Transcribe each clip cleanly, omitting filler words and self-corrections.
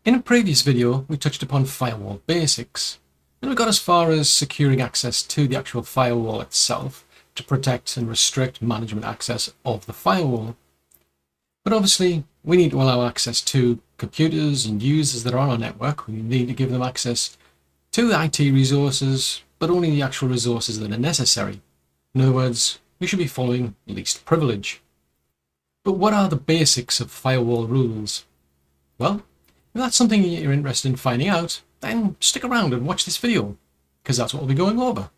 In a previous video, we touched upon firewall basics, and we got as far as securing access to the actual firewall itself to protect and restrict management access of the firewall. But obviously, we need to allow access to computers and users that are on our network. We need to give them access to the IT resources, but only the actual resources that are necessary. In other words, we should be following least privilege. But what are the basics of firewall rules? Well, if that's something you're interested in finding out, then stick around and watch this video, because that's what we'll be going over.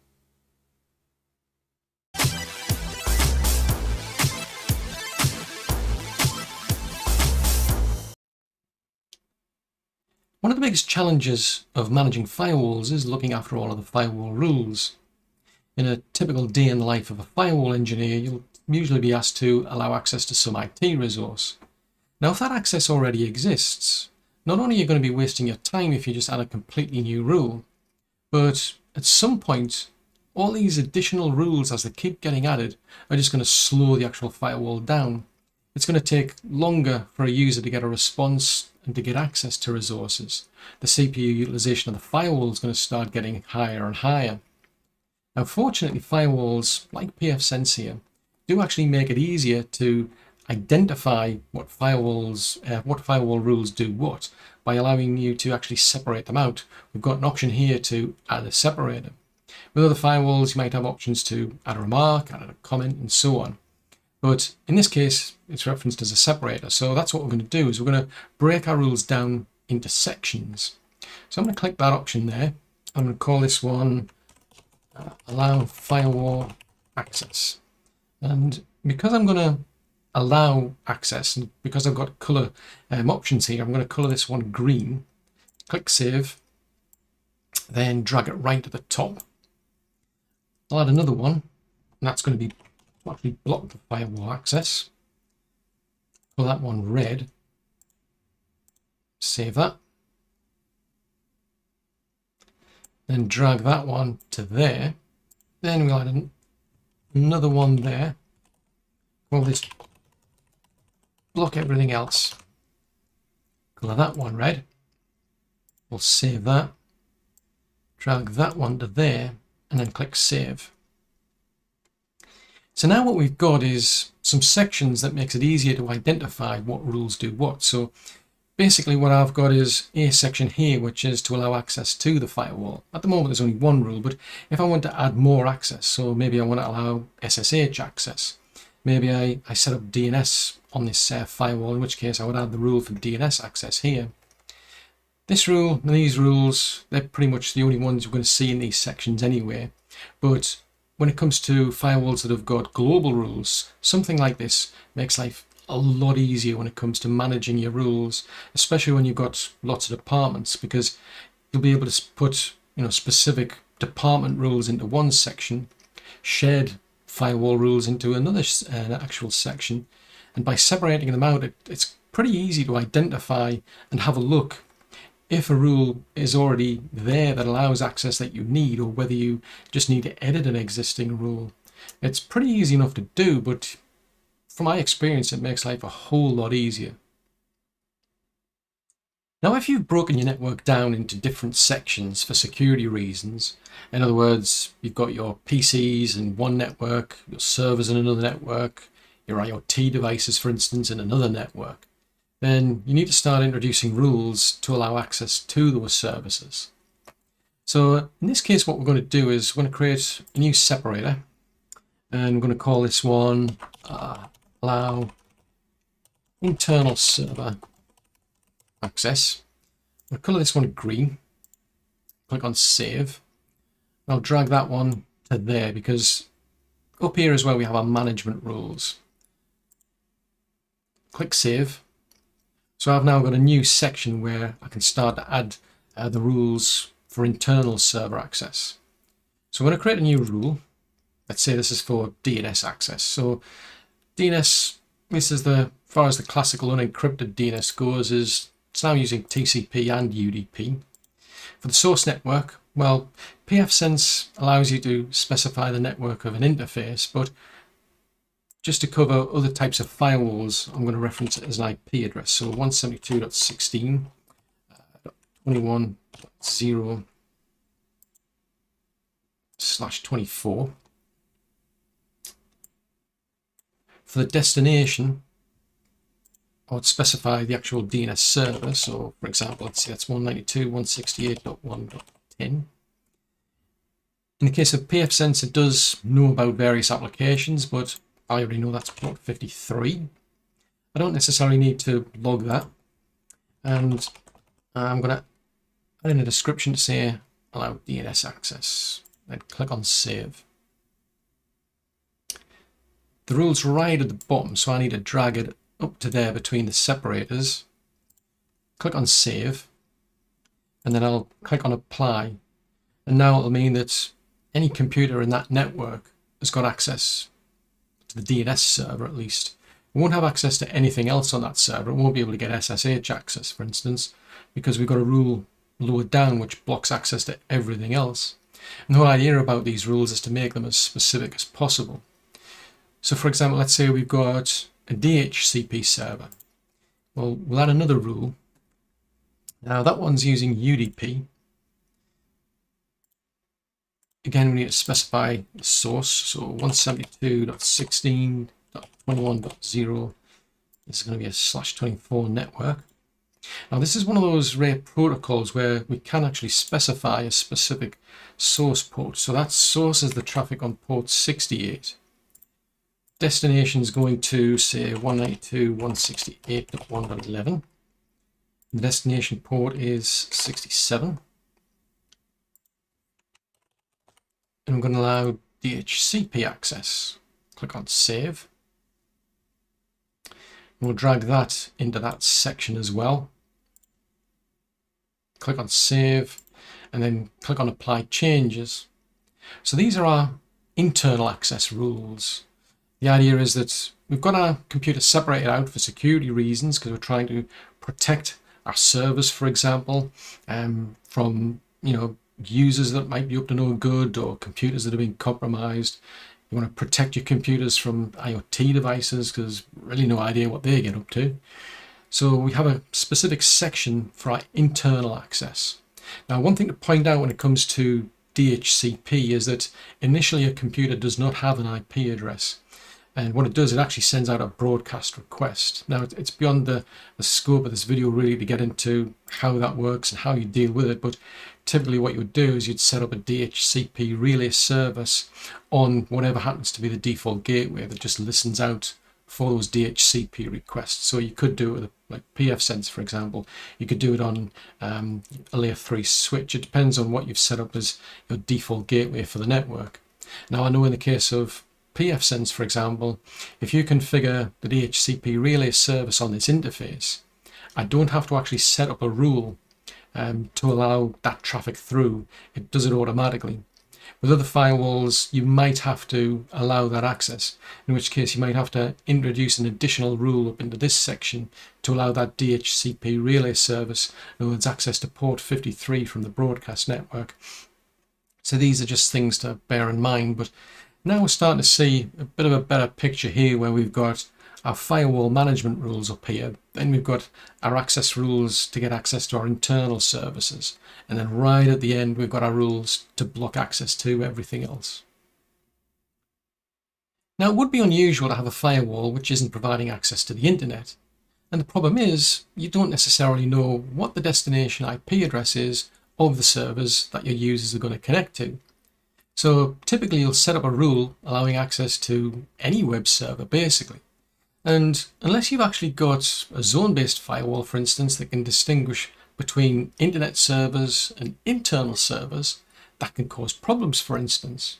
One of the biggest challenges of managing firewalls is looking after all of the firewall rules. In a typical day in the life of a firewall engineer, you'll usually be asked to allow access to some IT resource. Now, if that access already exists, not only are you going to be wasting your time if you just add a completely new rule, but at some point, all these additional rules as they keep getting added are just going to slow the actual firewall down. It's going to take longer for a user to get a response and to get access to resources. The CPU utilization of the firewall is going to start getting higher and higher. Now, fortunately, firewalls like pfSense here do actually make it easier to identify what firewall rules do what by allowing you to actually separate them out. We've got an option here to add a separator. With other firewalls, you might have options to add a remark, add a comment, and so on. But in this case, it's referenced as a separator. So that's what we're going to do, is we're going to break our rules down into sections. So I'm going to click that option there. I'm going to call this one allow firewall access. And because I'm going to allow access, and because I've got color options here, I'm going to color this one green. Click save, then drag it right to the top. I'll add another one, and that's going to be actually block the firewall access. Call that one red. Save that. Then drag that one to there. Then we'll add another one there. Call this block everything else. Color that one red. We'll save that. Drag that one to there, and then click save. So now what we've got is some sections that makes it easier to identify what rules do what. So basically what I've got is a section here, which is to allow access to the firewall. At the moment, there's only one rule, but if I want to add more access, so maybe I want to allow SSH access, maybe I set up DNS on this firewall, in which case I would add the rule for DNS access here. This rule and these rules, they're pretty much the only ones you're going to see in these sections anyway. But when it comes to firewalls that have got global rules, something like this makes life a lot easier when it comes to managing your rules, especially when you've got lots of departments, because you'll be able to put specific department rules into one section, shared firewall rules into another actual section, and by separating them out, it's pretty easy to identify and have a look if a rule is already there that allows access that you need, or whether you just need to edit an existing rule. It's pretty easy enough to do, but from my experience, it makes life a whole lot easier. Now, if you've broken your network down into different sections for security reasons, in other words, you've got your PCs in one network, your servers in another network, your IoT devices, for instance, in another network, then you need to start introducing rules to allow access to those services. So in this case, what we're going to do is we're going to create a new separator, and we're going to call this one allow internal server access. I'll color this one green. Click on save. I'll drag that one to there, because up here is where we have our management rules. Click save. So I've now got a new section where I can start to add the rules for internal server access. So I'm going to create a new rule. Let's say this is for DNS access. So DNS, this is as far as the classical unencrypted DNS goes, it's now using TCP and UDP. For the source network, well, pfSense allows you to specify the network of an interface, but just to cover other types of firewalls, I'm going to reference it as an IP address. So 172.16 21.0/24. For the destination, I would specify the actual DNS server. So for example, let's say that's 192.168.1.10. In the case of pfSense, it does know about various applications, but I already know that's port 53. I don't necessarily need to log that. And I'm going to add in a description to say allow DNS access. Then click on save. The rule's right at the bottom, so I need to drag it up to there between the separators. Click on save, and then I'll click on apply. And now it'll mean that any computer in that network has got access to the DNS server at least. It won't have access to anything else on that server. It won't be able to get SSH access, for instance, because we've got a rule lower down which blocks access to everything else. And the whole idea about these rules is to make them as specific as possible. So for example, let's say we've got a DHCP server. Well, we'll add another rule. Now that one's using UDP. Again, we need to specify the source. So 172.16.21.0 is going to be a /24 network. Now this is one of those rare protocols where we can actually specify a specific source port. So that source is the traffic on port 68. Destination is going to say 192.168.1.11. The destination port is 67. And I'm going to allow DHCP access. Click on save. And we'll drag that into that section as well. Click on save and then click on apply changes. So these are our internal access rules. The idea is that we've got our computer separated out for security reasons because we're trying to protect our servers, for example, from users that might be up to no good or computers that have been compromised. You want to protect your computers from IoT devices because really no idea what they get up to. So we have a specific section for our internal access. Now, one thing to point out when it comes to DHCP is that initially a computer does not have an IP address. And what it does, it actually sends out a broadcast request. Now, it's beyond the scope of this video really to get into how that works and how you deal with it. But typically what you would do is you'd set up a DHCP relay service on whatever happens to be the default gateway that just listens out for those DHCP requests. So you could do it with like pfSense, for example. You could do it on a layer 3 switch. It depends on what you've set up as your default gateway for the network. Now, I know in the case of pfSense, for example, if you configure the DHCP relay service on this interface, I don't have to actually set up a rule to allow that traffic through. It does it automatically. With other firewalls, you might have to allow that access, in which case you might have to introduce an additional rule up into this section to allow that DHCP relay service, in other words, access to port 53 from the broadcast network. So these are just things to bear in mind, but now we're starting to see a bit of a better picture here where we've got our firewall management rules up here. Then we've got our access rules to get access to our internal services. And then right at the end, we've got our rules to block access to everything else. Now, it would be unusual to have a firewall which isn't providing access to the internet. And the problem is you don't necessarily know what the destination IP address is of the servers that your users are going to connect to. So typically you'll set up a rule allowing access to any web server basically. And unless you've actually got a zone-based firewall, for instance, that can distinguish between internet servers and internal servers, that can cause problems, for instance.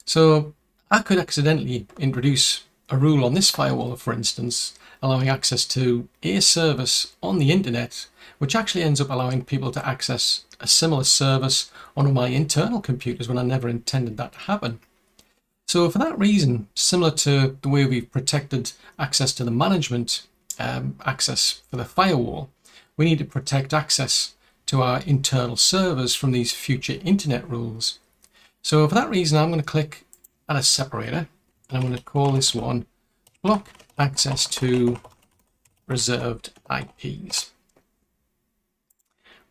So I could accidentally introduce a rule on this firewall, for instance, allowing access to a service on the internet, which actually ends up allowing people to access a similar service on my internal computers when I never intended that to happen. So for that reason, similar to the way we've protected access to the management access for the firewall, we need to protect access to our internal servers from these future internet rules. So for that reason, I'm going to click add a separator, and I'm going to call this one block access to reserved IPs.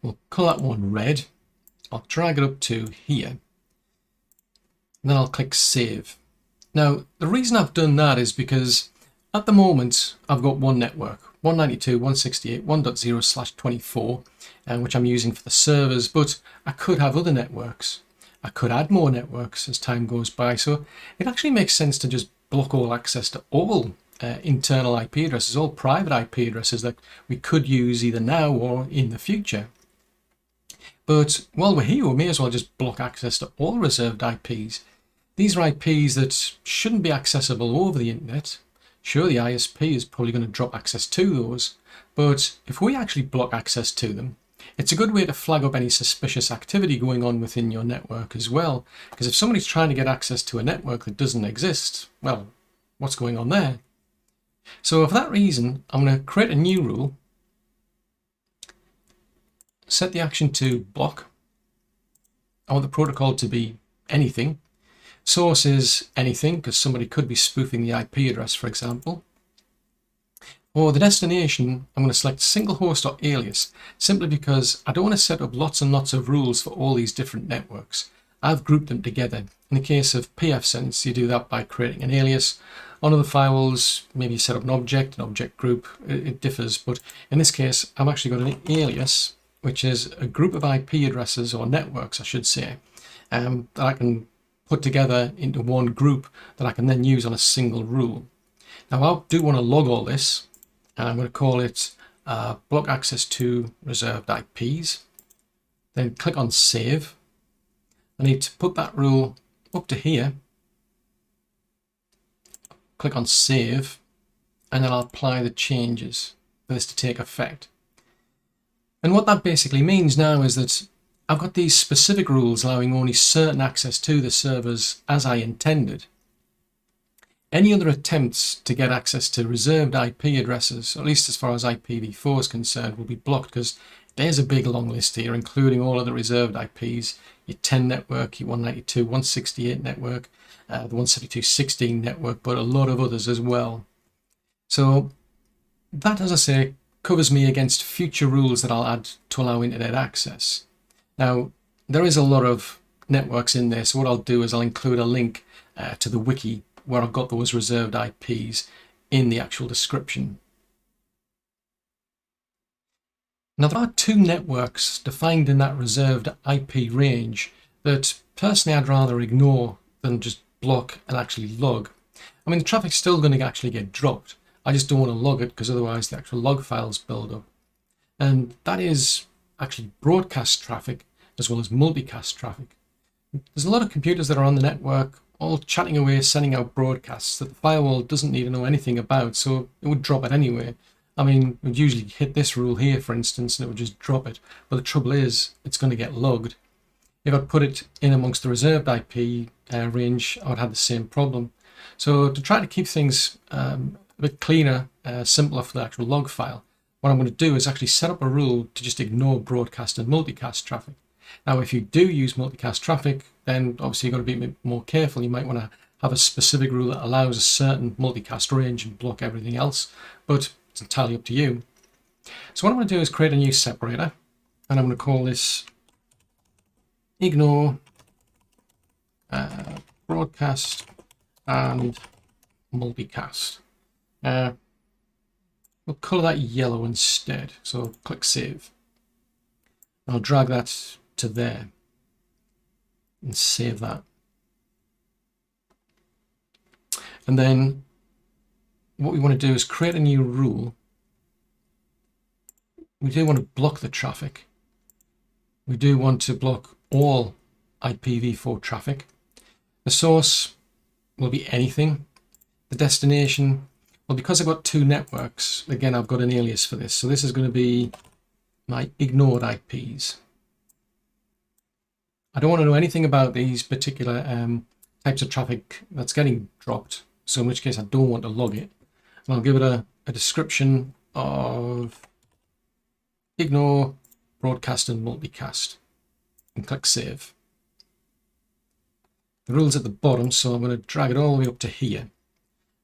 We'll colour that one red. I'll drag it up to here. And then I'll click Save. Now, the reason I've done that is because at the moment, I've got one network, 192.168.1.0/24, which I'm using for the servers, but I could have other networks. I could add more networks as time goes by. So it actually makes sense to just block all access to all internal IP addresses, all private IP addresses that we could use either now or in the future. But while we're here, we may as well just block access to all reserved IPs. These are IPs that shouldn't be accessible over the internet. Sure, the ISP is probably going to drop access to those, but if we actually block access to them, it's a good way to flag up any suspicious activity going on within your network as well. Because if somebody's trying to get access to a network that doesn't exist, well, what's going on there? So for that reason, I'm going to create a new rule, set the action to block. I want the protocol to be anything. Source is anything, because somebody could be spoofing the IP address, for example. For the destination, I'm going to select single host or alias, simply because I don't want to set up lots and lots of rules for all these different networks. I've grouped them together. In the case of pfSense, you do that by creating an alias. On other firewalls, maybe you set up an object group, it differs, but in this case, I've actually got an alias, which is a group of IP addresses, or networks, I should say, that I can put together into one group that I can then use on a single rule. Now, I do want to log all this, and I'm going to call it block access to reserved IPs. Then click on Save. I need to put that rule up to here. Click on Save, and then I'll apply the changes for this to take effect. And what that basically means now is that I've got these specific rules allowing only certain access to the servers as I intended. Any other attempts to get access to reserved IP addresses, at least as far as IPv4 is concerned, will be blocked, because there's a big long list here, including all of the reserved IPs, your 10 network, your 192.168 network, the 172.16 network, but a lot of others as well. So that, as I say, covers me against future rules that I'll add to allow internet access. Now, there is a lot of networks in there, so what I'll do is I'll include a link to the wiki where I've got those reserved IPs in the actual description. Now, there are two networks defined in that reserved IP range that personally I'd rather ignore than just block and actually log. I mean, the traffic's still going to actually get dropped. I just don't want to log it, because otherwise the actual log files build up. And that is actually broadcast traffic as well as multicast traffic. There's a lot of computers that are on the network all chatting away, sending out broadcasts that the firewall doesn't need to know anything about, so it would drop it anyway. I mean, it would usually hit this rule here, for instance, and it would just drop it. But the trouble is, it's going to get logged. If I put it in amongst the reserved IP range, I would have the same problem. So to try to keep things a bit cleaner, simpler for the actual log file, what I'm going to do is actually set up a rule to just ignore broadcast and multicast traffic. Now, if you do use multicast traffic, then obviously you've got to be a bit more careful. You might want to have a specific rule that allows a certain multicast range and block everything else, but it's entirely up to you. So what I'm going to do is create a new separator, and I'm going to call this ignore broadcast and multicast. We'll colour that yellow instead, so click Save. I'll drag that to there and save that. And then what we want to do is create a new rule. We do want to block the traffic. We do want to block all IPv4 traffic. The source will be anything. The destination, well, because I've got two networks, again, I've got an alias for this. So this is going to be my ignored IPs. I don't want to know anything about these particular types of traffic that's getting dropped. So in which case I don't want to log it. And I'll give it a description of ignore broadcast and multicast and click Save. The rule's at the bottom, so I'm going to drag it all the way up to here.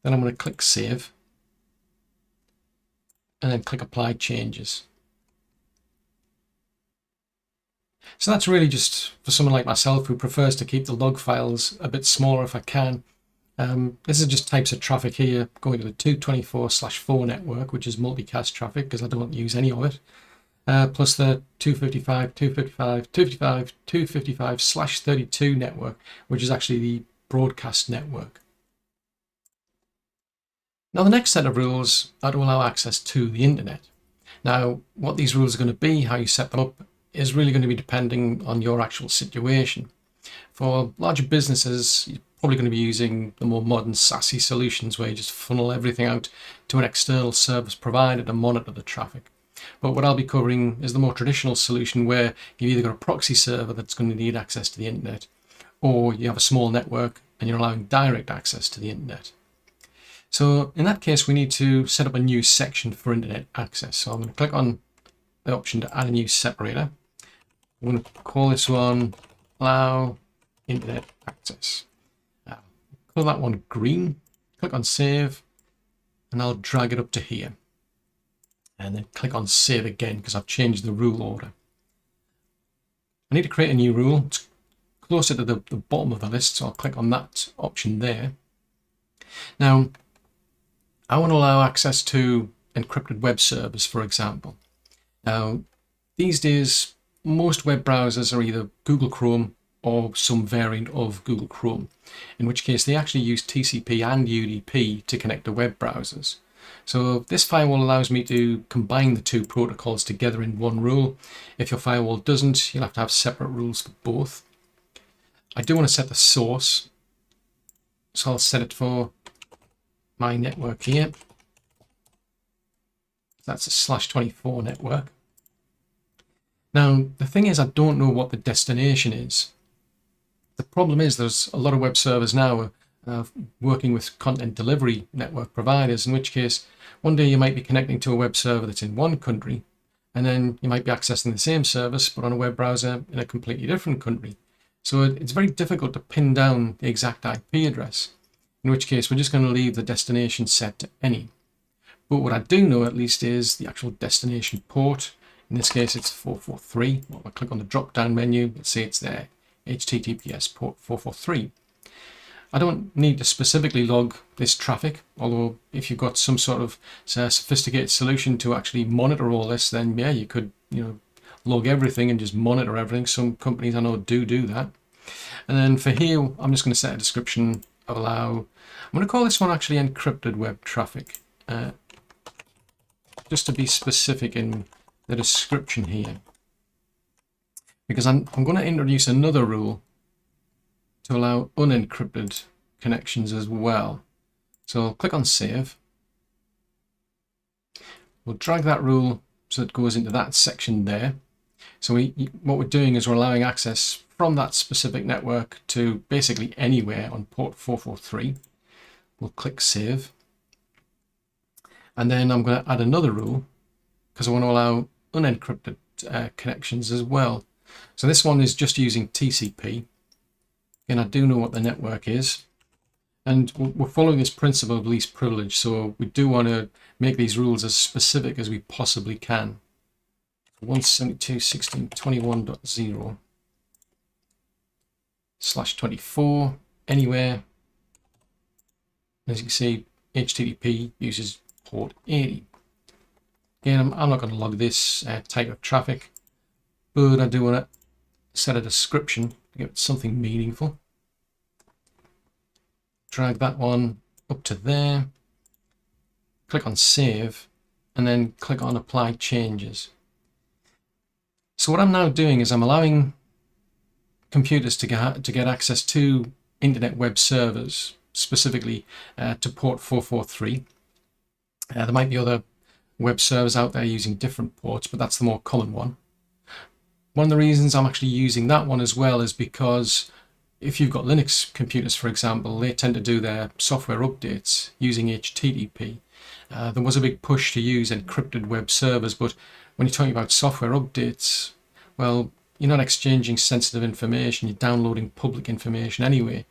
Then I'm going to click Save and then click Apply Changes. So that's really just for someone like myself who prefers to keep the log files a bit smaller if I can. This is just types of traffic here going to the 224/4 network, which is multicast traffic because I don't use any of it, plus the 255/32 network, which is actually the broadcast network. Now the next set of rules are to allow access to the internet. Now what these rules are going to be, how you set them up, is really going to be depending on your actual situation. For larger businesses, you're probably going to be using the more modern SASE solutions where you just funnel everything out to an external service provider to monitor the traffic. But what I'll be covering is the more traditional solution where you've either got a proxy server that's going to need access to the internet, or you have a small network and you're allowing direct access to the internet. So in that case, we need to set up a new section for internet access. So I'm going to click on the option to add a new separator. I'm going to call this one allow internet access. Call that one green, click on save, and I'll drag it up to here. And then click on save again because I've changed the rule order. I need to create a new rule. It's closer to the bottom of the list, so I'll click on that option there. Now, I want to allow access to encrypted web servers, for example. Now, these days, most web browsers are either Google Chrome or some variant of Google Chrome, in which case they actually use TCP and UDP to connect to web browsers. So this firewall allows me to combine the two protocols together in one rule. If your firewall doesn't, you'll have to have separate rules for both. I do want to set the source, so I'll set it for my network here. That's a /24 network. Now, the thing is, I don't know what the destination is. The problem is there's a lot of web servers now working with content delivery network providers, in which case one day you might be connecting to a web server that's in one country, and then you might be accessing the same service but on a web browser in a completely different country. So it's very difficult to pin down the exact IP address, in which case we're just going to leave the destination set to any. But what I do know at least is the actual destination port. In this case it's 443. I'll click on the drop down menu, let's see it's there, HTTPS port 443. I don't need to specifically log this traffic, although if you've got some sort of sophisticated solution to actually monitor all this, then yeah, you could log everything and just monitor everything. Some companies I know do that. And then for here, I'm just going to set a description of allow. I'm going to call this one actually encrypted web traffic, just to be specific in the description here, because I'm going to introduce another rule to allow unencrypted connections as well. So I'll click on save. We'll drag that rule so it goes into that section there. So what we're doing is we're allowing access from that specific network to basically anywhere on port 443. We'll click save. And then I'm going to add another rule because I want to allow unencrypted connections as well. So this one is just using TCP. And I do know what the network is. And we're following this principle of least privilege. So we do want to make these rules as specific as we possibly can. 172.21.0/24 anywhere. As you can see, HTTP uses port 80. Again, I'm not going to log this type of traffic, but I do want to set a description to give it something meaningful. Drag that one up to there. Click on save, and then click on apply changes. So what I'm now doing is I'm allowing computers to get access to internet web servers, specifically to port 443. There might be other web servers out there using different ports, but that's the more common one. One of the reasons I'm actually using that one as well is because if you've got Linux computers, for example, they tend to do their software updates using HTTP. There was a big push to use encrypted web servers, but when you're talking about software updates, well, you're not exchanging sensitive information, you're downloading public information anyway.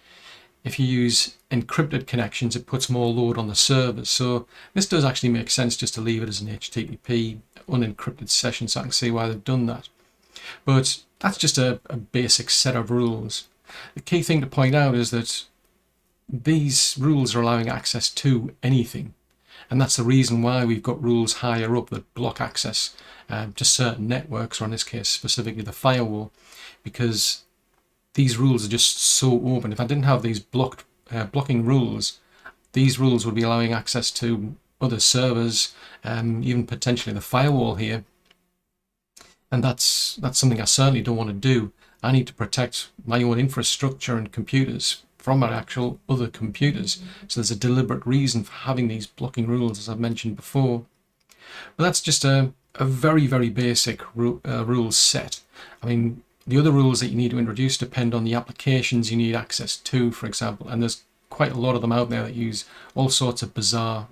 If you use encrypted connections, it puts more load on the servers. So this does actually make sense just to leave it as an HTTP unencrypted session, so I can see why they've done that. But that's just a basic set of rules. The key thing to point out is that these rules are allowing access to anything. And that's the reason why we've got rules higher up that block access to certain networks, or in this case specifically the firewall, because these rules are just so open. If I didn't have these blocking rules, these rules would be allowing access to other servers, even potentially the firewall here. And that's something I certainly don't want to do. I need to protect my own infrastructure and computers from our actual other computers. So there's a deliberate reason for having these blocking rules, as I've mentioned before. But that's just a very, very basic rule set. I mean, the other rules that you need to introduce depend on the applications you need access to, for example. And there's quite a lot of them out there that use all sorts of bizarre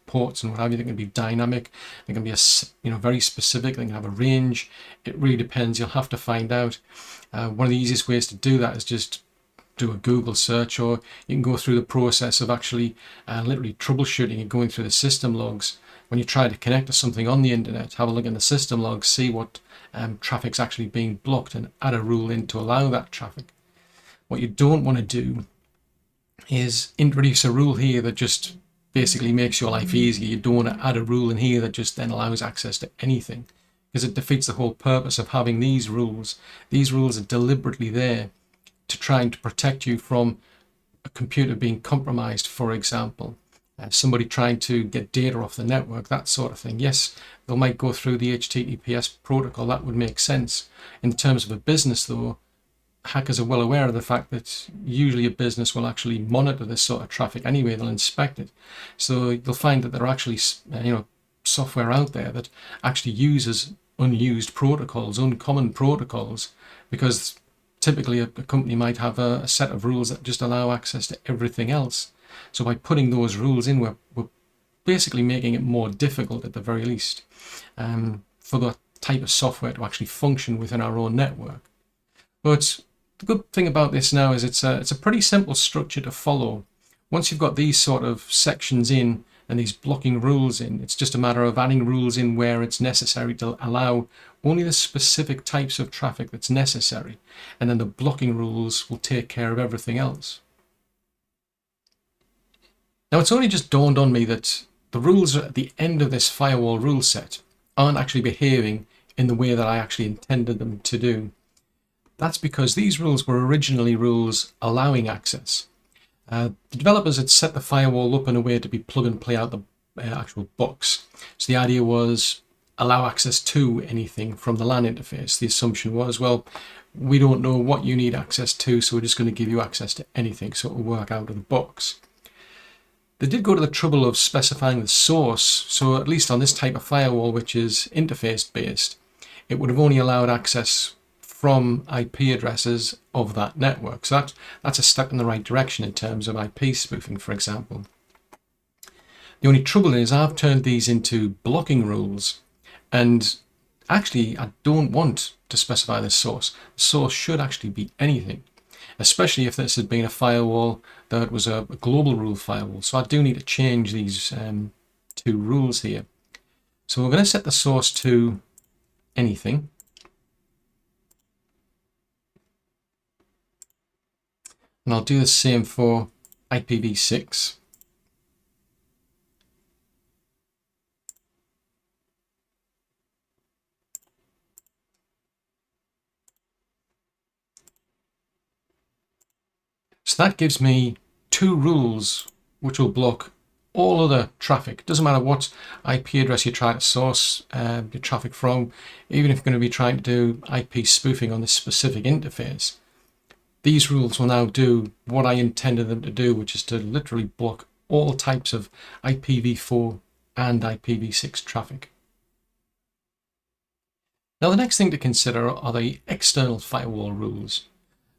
ports and what have you. They can be dynamic, they can be very specific, they can have a range. It really depends. You'll have to find out. One of the easiest ways to do that is just do a Google search, or you can go through the process of actually literally troubleshooting and going through the system logs. When you try to connect to something on the internet, have a look in the system logs, see what traffic's actually being blocked, and add a rule in to allow that traffic. What you don't want to do is introduce a rule here that just basically makes your life easier. You don't want to add a rule in here that just then allows access to anything, because it defeats the whole purpose of having these rules. These rules are deliberately there to trying to protect you from a computer being compromised, for example. Somebody trying to get data off the network, that sort of thing. Yes, they might go through the HTTPS protocol, that would make sense. In terms of a business though, hackers are well aware of the fact that usually a business will actually monitor this sort of traffic anyway, they'll inspect it. So you'll find that there are actually software out there that actually uses unused protocols, uncommon protocols, because typically a company might have a set of rules that just allow access to everything else. So by putting those rules in, we're basically making it more difficult at the very least for the type of software to actually function within our own network. But the good thing about this now is it's a pretty simple structure to follow. Once you've got these sort of sections in and these blocking rules in, it's just a matter of adding rules in where it's necessary to allow only the specific types of traffic that's necessary, and then the blocking rules will take care of everything else. Now, it's only just dawned on me that the rules at the end of this firewall rule set aren't actually behaving in the way that I actually intended them to do. That's because these rules were originally rules allowing access. The developers had set the firewall up in a way to be plug and play out the actual box. So the idea was allow access to anything from the LAN interface. The assumption was, well, we don't know what you need access to, so we're just going to give you access to anything, so it will work out of the box. They did go to the trouble of specifying the source, so at least on this type of firewall, which is interface based, it would have only allowed access from IP addresses of that network. So that's a step in the right direction in terms of IP spoofing, for example. The only trouble is I've turned these into blocking rules, and actually I don't want to specify the source. The source should actually be anything, especially if this had been a firewall that was a global rule firewall. So I do need to change these two rules here. So we're going to set the source to anything. And I'll do the same for IPv6. So that gives me two rules which will block all other traffic. Doesn't matter what IP address you try to source your traffic from, even if you're going to be trying to do IP spoofing on this specific interface. These rules will now do what I intended them to do, which is to literally block all types of IPv4 and IPv6 traffic. Now the next thing to consider are the external firewall rules.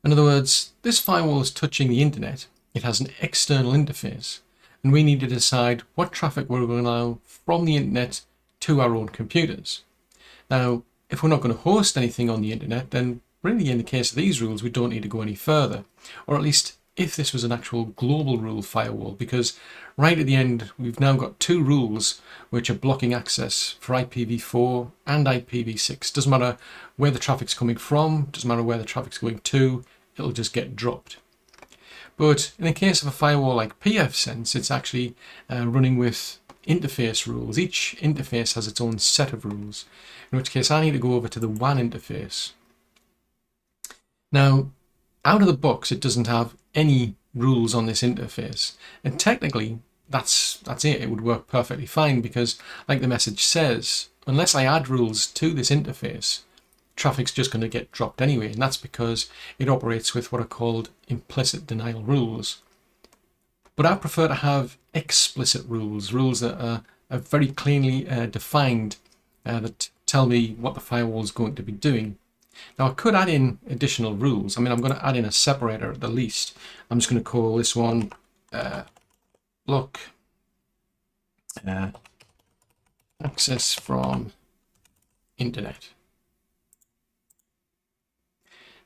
In other words, this firewall is touching the internet. It has an external interface, and we need to decide what traffic we're going to allow from the internet to our own computers. Now, if we're not going to host anything on the internet, then really in the case of these rules, we don't need to go any further, or at least if this was an actual global rule firewall, because right at the end, we've now got two rules which are blocking access for IPv4 and IPv6. Doesn't matter where the traffic's coming from, doesn't matter where the traffic's going to, it'll just get dropped. But in the case of a firewall like pfSense, it's actually running with interface rules. Each interface has its own set of rules, in which case I need to go over to the WAN interface. Now, out of the box, it doesn't have any rules on this interface, and technically that's it. It would work perfectly fine because, like the message says, unless I add rules to this interface, traffic's just going to get dropped anyway, and that's because it operates with what are called implicit denial rules. But I prefer to have explicit rules that are very cleanly defined, that tell me what the firewall is going to be doing. Now I could add in additional rules. I mean, I'm going to add in a separator at the least. I'm just going to call this one block access from internet.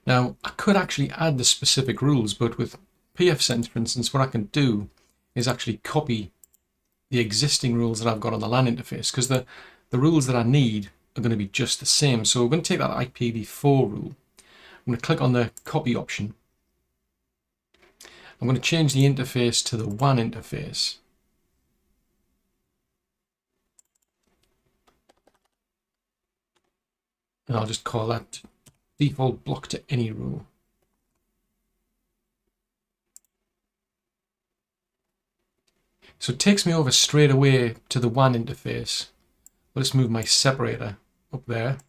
Now I could actually add the specific rules, but with pfSense, for instance, what I can do is actually copy the existing rules that I've got on the LAN interface, because the rules that I need are going to be just the same. So we're going to take that IPv4 rule. I'm going to click on the copy option. I'm going to change the interface to the WAN interface. And I'll just call that default block to any rule. So it takes me over straight away to the WAN interface. Let's move my separator up there.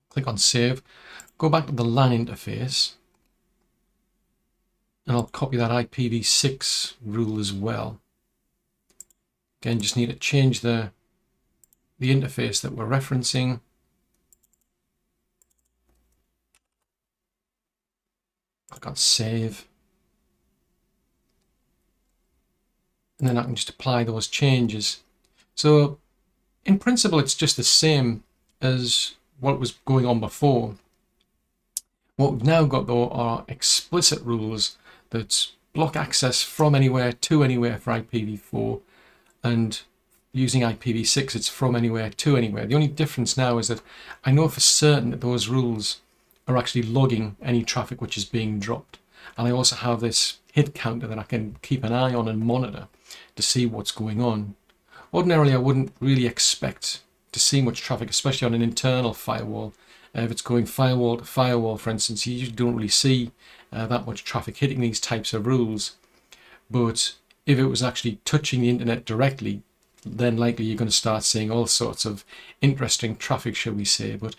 Click on save. Go back to the LAN interface. And I'll copy that IPv6 rule as well. Again, just need to change the interface that we're referencing. Click on save. And then I can just apply those changes. So in principle, it's just the same as what was going on before. What we've now got, though, are explicit rules that block access from anywhere to anywhere for IPv4, and using IPv6, it's from anywhere to anywhere. The only difference now is that I know for certain that those rules are actually logging any traffic which is being dropped. And I also have this hit counter that I can keep an eye on and monitor to see what's going on. Ordinarily, I wouldn't really expect to see much traffic, especially on an internal firewall. If it's going firewall to firewall, for instance, you usually don't really see that much traffic hitting these types of rules. But if it was actually touching the internet directly, then likely you're going to start seeing all sorts of interesting traffic, shall we say. But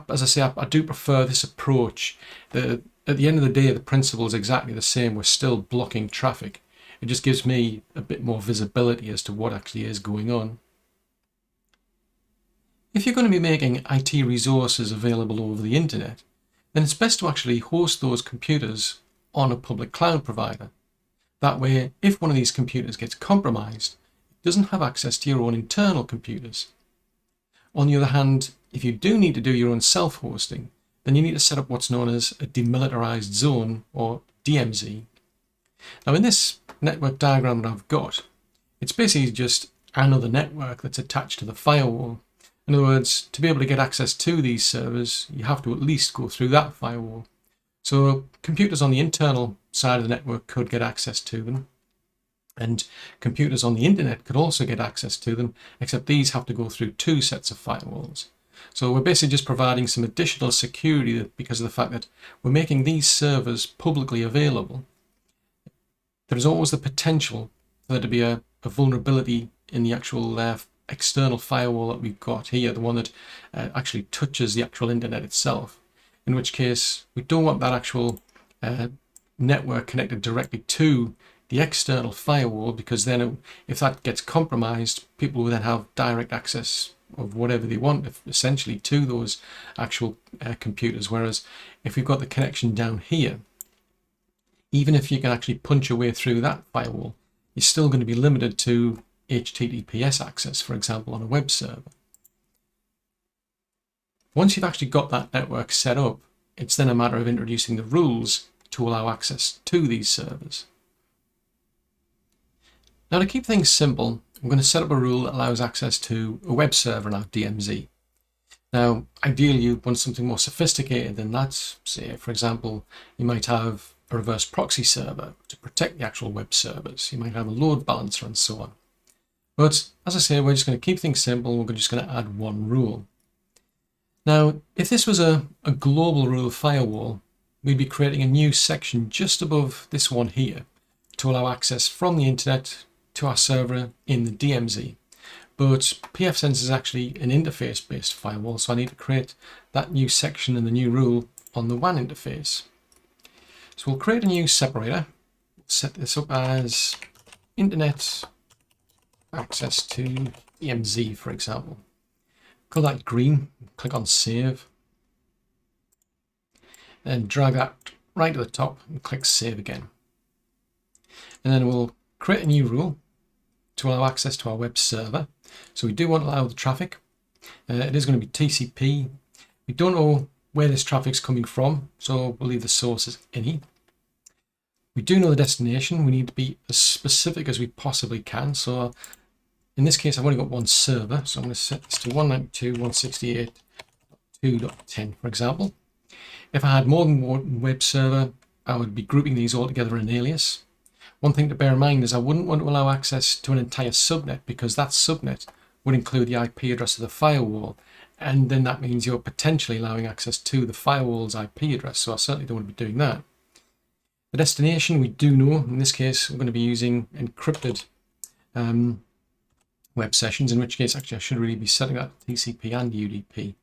as I say, I do prefer this approach. At the end of the day, the principle is exactly the same. We're still blocking traffic. It just gives me a bit more visibility as to what actually is going on. If you're going to be making IT resources available over the internet, then it's best to actually host those computers on a public cloud provider. That way, if one of these computers gets compromised, it doesn't have access to your own internal computers. On the other hand, if you do need to do your own self-hosting, then you need to set up what's known as a demilitarized zone, or DMZ. Now in this network diagram that I've got, it's basically just another network that's attached to the firewall. In other words, to be able to get access to these servers, you have to at least go through that firewall. So computers on the internal side of the network could get access to them, and computers on the internet could also get access to them, except these have to go through two sets of firewalls. So we're basically just providing some additional security because of the fact that we're making these servers publicly available. There's always the potential for there to be a vulnerability in the actual external firewall that we've got here, the one that actually touches the actual internet itself, in which case we don't want that actual network connected directly to the external firewall, because then if that gets compromised, people will then have direct access of whatever they want essentially to those actual computers. Whereas if we've got the connection down here, even if you can actually punch your way through that firewall, you're still going to be limited to HTTPS access, for example, on a web server. Once you've actually got that network set up, it's then a matter of introducing the rules to allow access to these servers. Now, to keep things simple, I'm going to set up a rule that allows access to a web server in our DMZ. Now, ideally, you want something more sophisticated than that. Say, for example, you might have a reverse proxy server to protect the actual web servers. You might have a load balancer and so on. But as I say, we're just going to keep things simple. We're just going to add one rule. Now, if this was a global rule firewall, we'd be creating a new section just above this one here to allow access from the internet to our server in the DMZ. But pfSense is actually an interface-based firewall, so I need to create that new section and the new rule on the WAN interface. So we'll create a new separator, set this up as internet access to DMZ, for example. Call that green, click on save, and drag that right to the top and click save again. And then we'll create a new rule to allow access to our web server. So we do want to allow the traffic. It is going to be TCP. We don't know where this traffic's coming from, so we'll leave the source as any. We do know the destination. We need to be as specific as we possibly can. So in this case, I've only got one server, so I'm going to set this to 192.168.2.10, for example. If I had more than one web server, I would be grouping these all together in an alias. One thing to bear in mind is I wouldn't want to allow access to an entire subnet, because that subnet would include the IP address of the firewall, and then that means you're potentially allowing access to the firewall's IP address, so I certainly don't want to be doing that. The destination we do know. In this case, we're going to be using encrypted web sessions, in which case actually I should really be setting that TCP and UDP.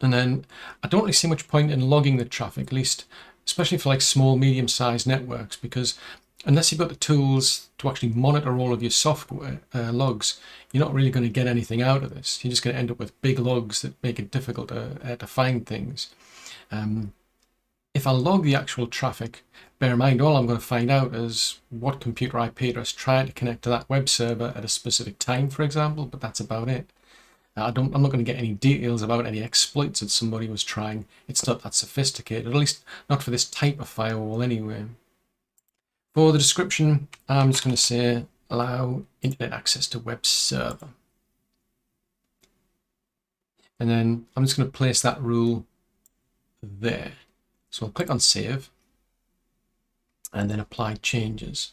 And then I don't really see much point in logging the traffic, at least especially for like small, medium-sized networks, because unless you've got the tools to actually monitor all of your software logs, you're not really going to get anything out of this. You're just going to end up with big logs that make it difficult to find things. If I log the actual traffic, bear in mind all I'm going to find out is what computer IP address tried to connect to that web server at a specific time, for example, but that's about it. I'm not going to get any details about any exploits that somebody was trying. It's not that sophisticated, at least not for this type of firewall anyway. For the description, I'm just going to say allow internet access to web server. And then I'm just going to place that rule there. So I'll click on save and then apply changes.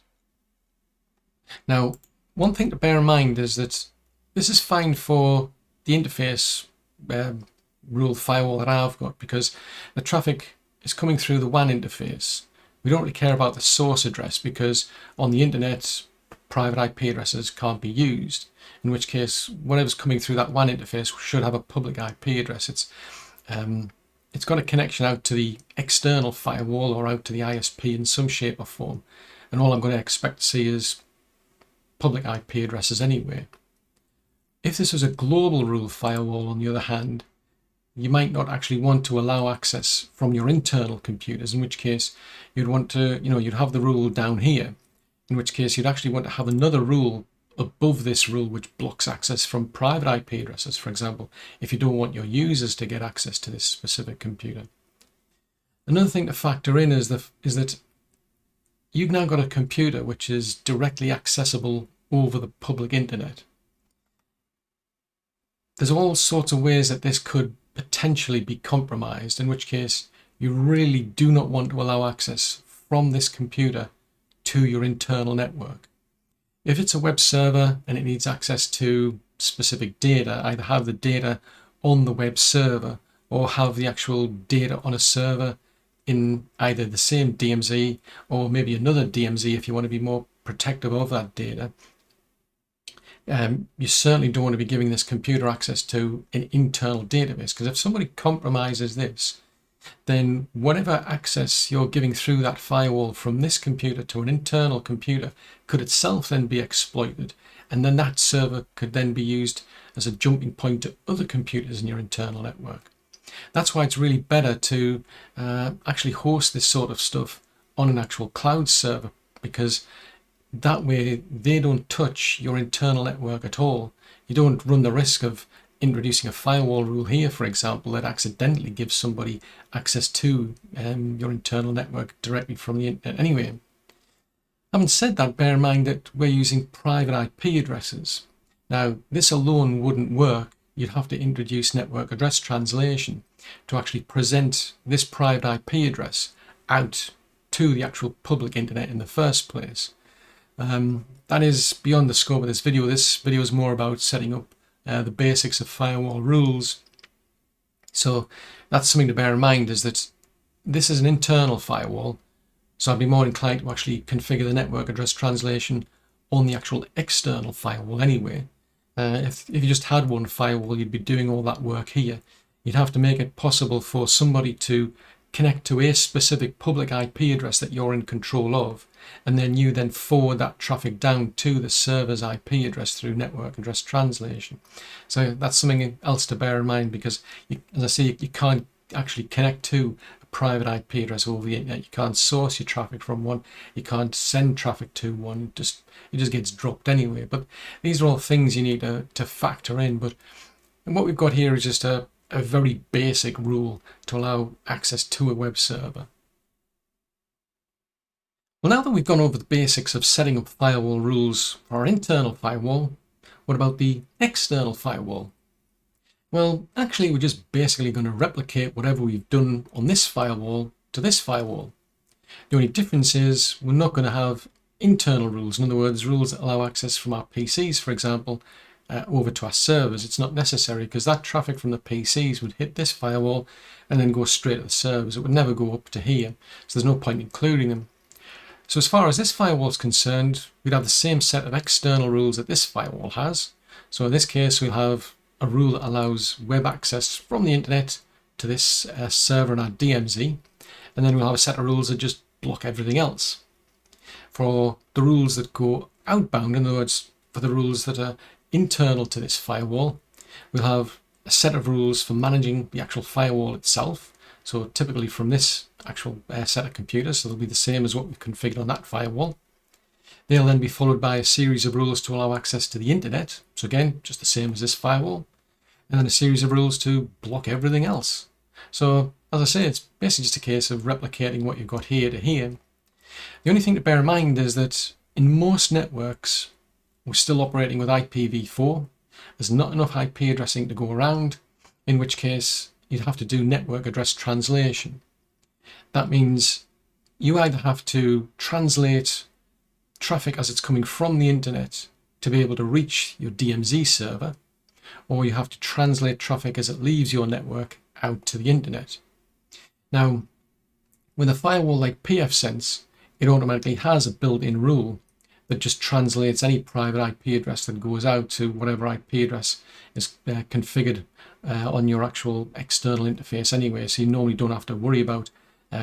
Now, one thing to bear in mind is that this is fine for the interface rule firewall that I've got, because the traffic is coming through the WAN interface. We don't really care about the source address, because on the internet, private IP addresses can't be used, in which case whatever's coming through that WAN interface should have a public IP address. It's got a connection out to the external firewall or out to the ISP in some shape or form, and all I'm going to expect to see is public IP addresses anyway. If this was a global rule firewall, on the other hand, you might not actually want to allow access from your internal computers, in which case you'd want to, you'd have the rule down here, in which case you'd actually want to have another rule above this rule which blocks access from private IP addresses, for example, if you don't want your users to get access to this specific computer. Another thing to factor in is that you've now got a computer which is directly accessible over the public internet. There's all sorts of ways that this could potentially be compromised, in which case you really do not want to allow access from this computer to your internal network. If it's a web server and it needs access to specific data, either have the data on the web server or have the actual data on a server in either the same DMZ or maybe another DMZ if you want to be more protective of that data. You certainly don't want to be giving this computer access to an internal database, because if somebody compromises this, then whatever access you're giving through that firewall from this computer to an internal computer could itself then be exploited, and then that server could then be used as a jumping point to other computers in your internal network. That's why it's really better to actually host this sort of stuff on an actual cloud server, because that way they don't touch your internal network at all. You don't run the risk of introducing a firewall rule here, for example, that accidentally gives somebody access to your internal network directly from the internet anyway. Having said that, bear in mind that we're using private IP addresses. Now, this alone wouldn't work. You'd have to introduce network address translation to actually present this private IP address out to the actual public internet in the first place. That is beyond the scope of this video. This video is more about setting up the basics of firewall rules. So that's something to bear in mind, is that this is an internal firewall. So I'd be more inclined to actually configure the network address translation on the actual external firewall anyway. If you just had one firewall, you'd be doing all that work here. You'd have to make it possible for somebody to connect to a specific public IP address that you're in control of, and then you then forward that traffic down to the server's IP address through network address translation. So that's something else to bear in mind, because as I say, you can't actually connect to a private IP address over the internet. You can't source your traffic from one. You can't send traffic to one. It just gets dropped anyway. But these are all things you need to factor in. But what we've got here is just a very basic rule to allow access to a web server. Well, now that we've gone over the basics of setting up firewall rules for our internal firewall, what about the external firewall? Well, actually, we're just basically going to replicate whatever we've done on this firewall to this firewall. The only difference is we're not going to have internal rules. In other words, rules that allow access from our PCs, for example, over to our servers. It's not necessary, because that traffic from the PCs would hit this firewall and then go straight to the servers. It would never go up to here, so there's no point including them. So as far as this firewall is concerned, we'd have the same set of external rules that this firewall has. So in this case, we'll have a rule that allows web access from the internet to this server in our DMZ, and then we'll have a set of rules that just block everything else. For the rules that go outbound, in other words, for the rules that are internal to this firewall, we'll have a set of rules for managing the actual firewall itself. So typically from this actual set of computers, so they'll be the same as what we've configured on that firewall. They'll then be followed by a series of rules to allow access to the internet. So again, just the same as this firewall. And then a series of rules to block everything else. So as I say, it's basically just a case of replicating what you've got here to here. The only thing to bear in mind is that in most networks, we're still operating with IPv4. There's not enough IP addressing to go around, in which case you'd have to do network address translation. That means you either have to translate traffic as it's coming from the internet to be able to reach your DMZ server, or you have to translate traffic as it leaves your network out to the internet. Now, with a firewall like pfSense, it automatically has a built-in rule that just translates any private IP address that goes out to whatever IP address is configured on your actual external interface anyway, so you normally don't have to worry about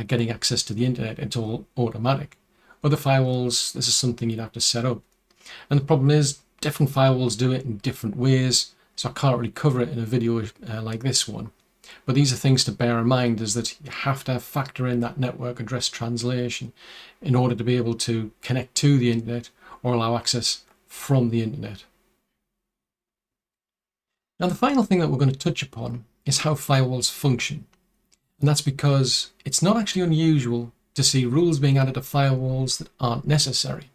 getting access to the internet. It's all automatic. Other firewalls, this is something you'd have to set up. And the problem is, different firewalls do it in different ways, so I can't really cover it in a video like this one. But these are things to bear in mind, is that you have to factor in that network address translation in order to be able to connect to the internet or allow access from the internet. Now, the final thing that we're going to touch upon is how firewalls function. And that's because it's not actually unusual to see rules being added to firewalls that aren't necessary.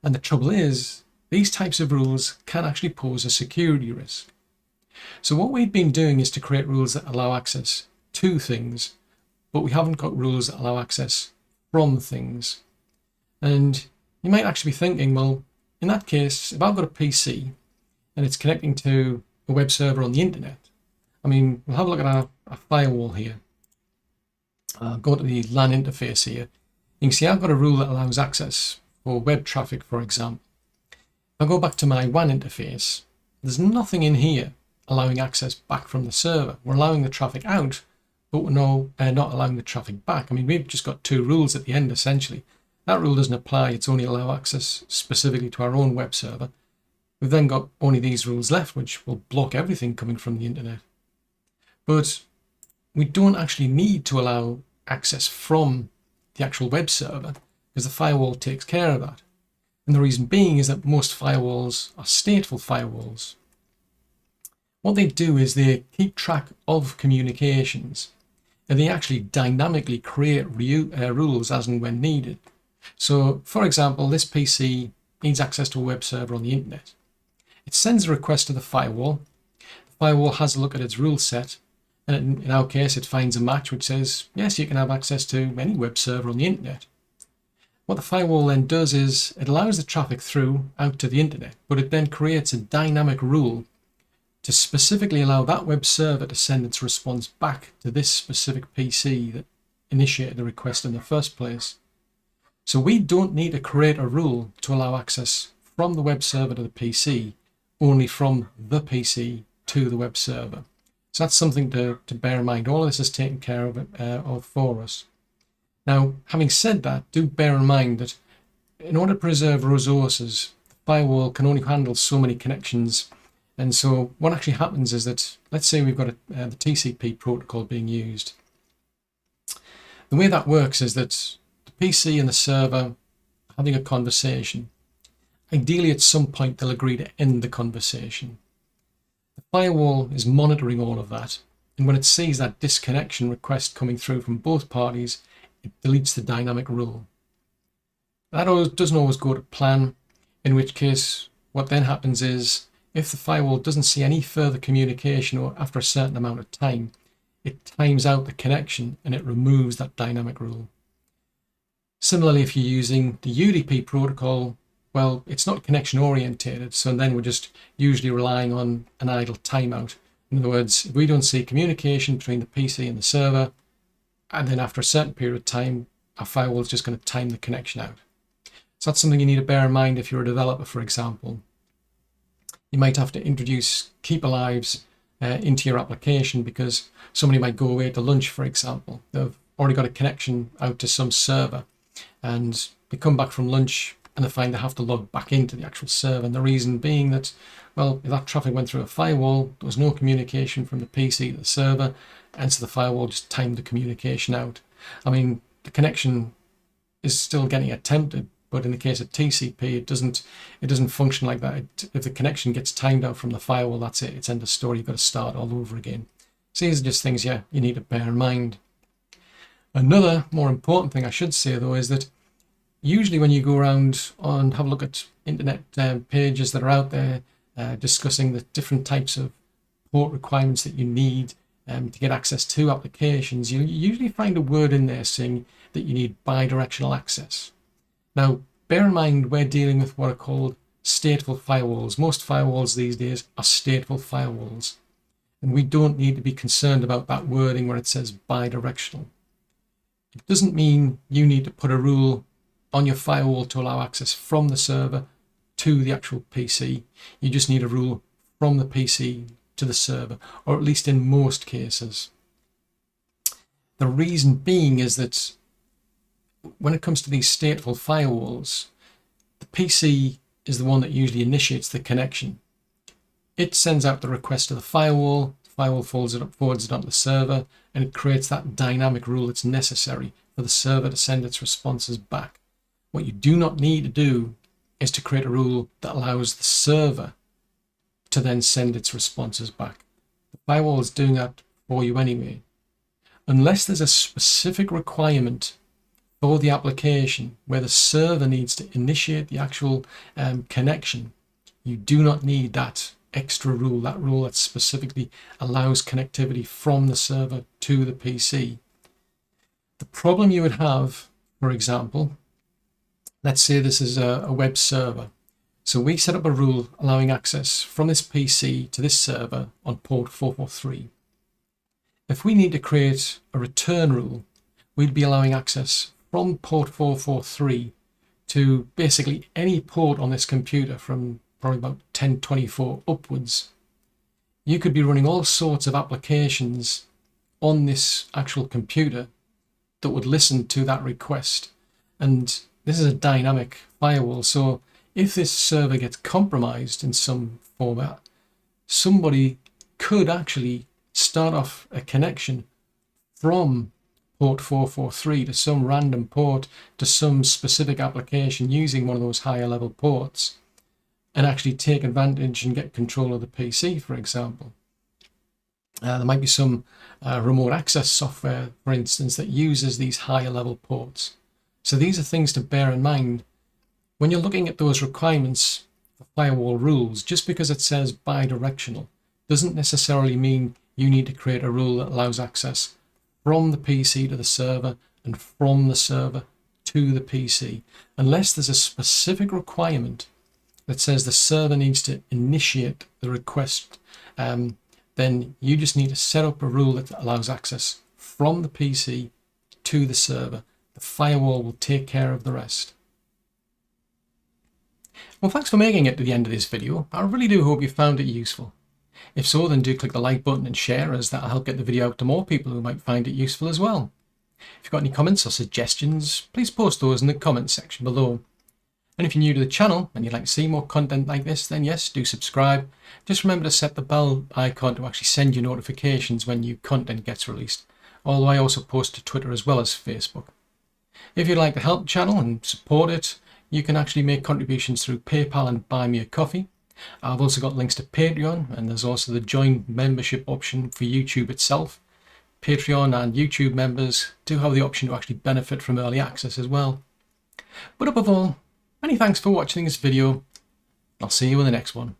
And the trouble is, these types of rules can actually pose a security risk. So what we've been doing is to create rules that allow access to things, but we haven't got rules that allow access from things. And you might actually be thinking, well, in that case, if I've got a PC and it's connecting to a web server on the internet, I mean, we'll have a look at our firewall here. Go to the LAN interface here. You can see I've got a rule that allows access for web traffic, for example. If I go back to my WAN interface, there's nothing in here allowing access back from the server. We're allowing the traffic out, but we're not allowing the traffic back. I mean, we've just got two rules at the end, essentially. That rule doesn't apply. It's only allow access specifically to our own web server. We've then got only these rules left, which will block everything coming from the internet. But we don't actually need to allow access from the actual web server, because the firewall takes care of that. And the reason being is that most firewalls are stateful firewalls, What they do is they keep track of communications, and they actually dynamically create rules as and when needed. So, for example, this PC needs access to a web server on the internet. It sends a request to the firewall. The firewall has a look at its rule set, and in our case, it finds a match which says, yes, you can have access to any web server on the internet. What the firewall then does is it allows the traffic through out to the internet, but it then creates a dynamic rule to specifically allow that web server to send its response back to this specific PC that initiated the request in the first place. So we don't need to create a rule to allow access from the web server to the PC, only from the PC to the web server. So that's something to bear in mind. All of this is taken care of for us. Now, having said that, do bear in mind that in order to preserve resources, the firewall can only handle so many connections. And so what actually happens is that, let's say we've got the TCP protocol being used. The way that works is that the PC and the server are having a conversation. Ideally, at some point, they'll agree to end the conversation. The firewall is monitoring all of that. And when it sees that disconnection request coming through from both parties, it deletes the dynamic rule. That doesn't always go to plan, in which case what then happens is if the firewall doesn't see any further communication or after a certain amount of time, it times out the connection and it removes that dynamic rule. Similarly, if you're using the UDP protocol, well, it's not connection orientated, so then we're just usually relying on an idle timeout. In other words, if we don't see communication between the PC and the server, and then after a certain period of time, our firewall is just going to time the connection out. So that's something you need to bear in mind if you're a developer, for example. You might have to introduce keep alives into your application because somebody might go away to lunch, for example. They've already got a connection out to some server and they come back from lunch and they find they have to log back into the actual server. And the reason being that, well, if that traffic went through a firewall, there was no communication from the PC to the server, and so the firewall just timed the communication out. I mean, the connection is still getting attempted, but in the case of TCP, it doesn't function like that. If the connection gets timed out from the firewall, that's it. It's end of story. You've got to start all over again. So these are just things, you need to bear in mind. Another more important thing I should say, though, is that usually when you go around and have a look at internet pages that are out there discussing the different types of port requirements that you need to get access to applications, you usually find a word in there saying that you need bi-directional access. Now, bear in mind we're dealing with what are called stateful firewalls. Most firewalls these days are stateful firewalls, and we don't need to be concerned about that wording where it says bi-directional. It doesn't mean you need to put a rule on your firewall to allow access from the server to the actual PC. You just need a rule from the PC to the server, or at least in most cases. The reason being is that when it comes to these stateful firewalls, the PC is the one that usually initiates the connection. It sends out the request to the firewall forwards it onto the server, and it creates that dynamic rule that's necessary for the server to send its responses back. What you do not need to do is to create a rule that allows the server to then send its responses back. The firewall is doing that for you anyway. Unless there's a specific requirement for the application where the server needs to initiate the actual connection, you do not need that extra rule, that rule that specifically allows connectivity from the server to the PC. The problem you would have, for example, let's say this is a web server. So we set up a rule allowing access from this PC to this server on port 443. If we need to create a return rule, we'd be allowing access from port 443 to basically any port on this computer from probably about 1024 upwards. You could be running all sorts of applications on this actual computer that would listen to that request. And this is a dynamic firewall. So if this server gets compromised in some format, somebody could actually start off a connection from port 443 to some random port to some specific application using one of those higher level ports and actually take advantage and get control of the PC, for example. There might be some remote access software, for instance, that uses these higher level ports. So these are things to bear in mind when you're looking at those requirements for firewall rules. Just because it says bi-directional doesn't necessarily mean you need to create a rule that allows access from the PC to the server and from the server to the PC, unless there's a specific requirement that says the server needs to initiate the request. Then you just need to set up a rule that allows access from the PC to the server. The firewall will take care of the rest. Well, thanks for making it to the end of this video. I really do hope you found it useful. If so, then do click the like button and share, as that'll help get the video out to more people who might find it useful as well. If you've got any comments or suggestions, please post those in the comments section below. And if you're new to the channel and you'd like to see more content like this, then yes, do subscribe. Just remember to set the bell icon to actually send you notifications when new content gets released, although I also post to Twitter as well as Facebook. If you'd like to help the channel and support it, you can actually make contributions through PayPal and Buy Me a Coffee. I've also got links to Patreon, and there's also the join membership option for YouTube itself. Patreon and YouTube members do have the option to actually benefit from early access as well. But above all, many thanks for watching this video. I'll see you in the next one.